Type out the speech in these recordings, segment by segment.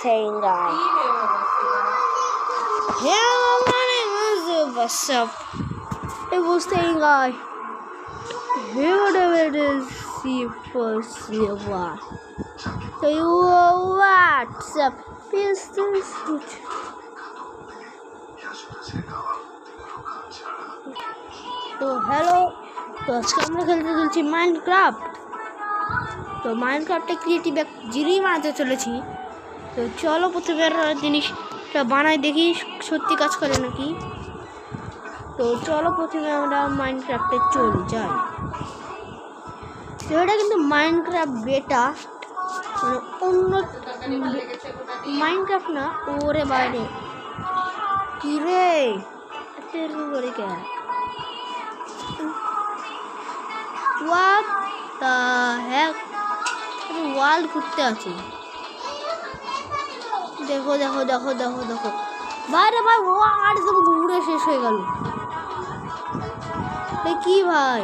Saying guy. Yeah, my name is what's up? It was saying guy. Here whatever it is, see first see what. So you what's up? Is this? So hello. তো আজকে আমরা খেলতে চলছি Minecraft. তো মাইনক্রাফটে creative এক জিরি বানাতে চলেছি। তো চলো প্রথমে জিনিসটা বানাই দেখি সত্যি কাজ করে নাকি। তো চলো প্রথমে আমরা মাইনক্রাফটে চলে যাই। তো এটা কিন্তু মাইনক্রাফট বেটা, মানে অন্য মাইনক্রাফট না, ওরে বাইরে কি রে করে কে হোয়াট দ্য হেক, ওয়ার্ল্ড ঘুরতে আছে। দেখো দেখো দেখো দেখো দেখো বাইরে ভাই, ও আর একদম ঘুরে শেষ হয়ে গেল। কি ভাই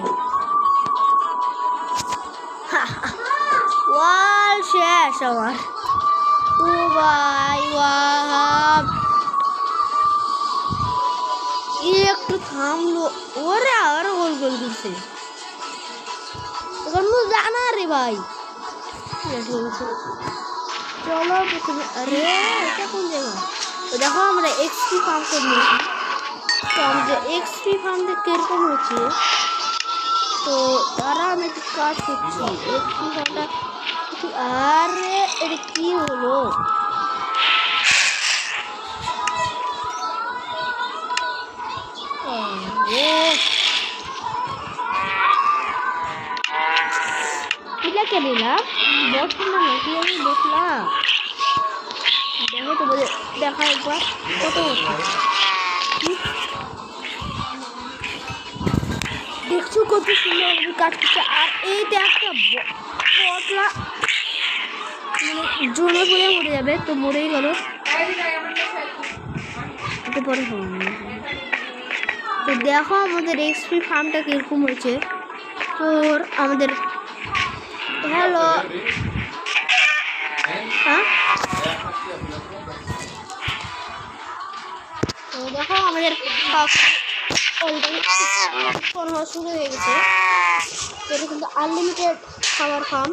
ওয়াল শেষ আমার। ও ভাই ওয়াব একটু থামলো, ওরে আরো গোল গোল করছে। এখন জানা রে ভাই। চলো প্রথমে, আরে এটা কোন জায়গা? তো দেখো আমরা এক্সপি ফার্ম করে নিয়েছি। তো আমাদের এক্সপি ফার্ম কিরকম হচ্ছে, তো তারা আমি একটু কাজ করছি এক্সপি ফার্মটা। আরে এটা কি হলো? এটা কে দিলাম বসলাম নাকি আমি বসলাম। দেখো তো বলে দেখা একবার কত দেখছো কত সুন্দর কাটছে। আর এইটা একটা বটলা মানে জোরে পড়ে মরে যাবে, তো মরেই গেল। পরে তো দেখো আমাদের এক্সপি ফার্মটা কিরকম হয়েছে। তোর আমাদের হ্যালো হ্যাঁ, তো দেখো আমাদের শুরু হয়ে গেছে। এটা কিন্তু আনলিমিটেড খাবার ফার্ম।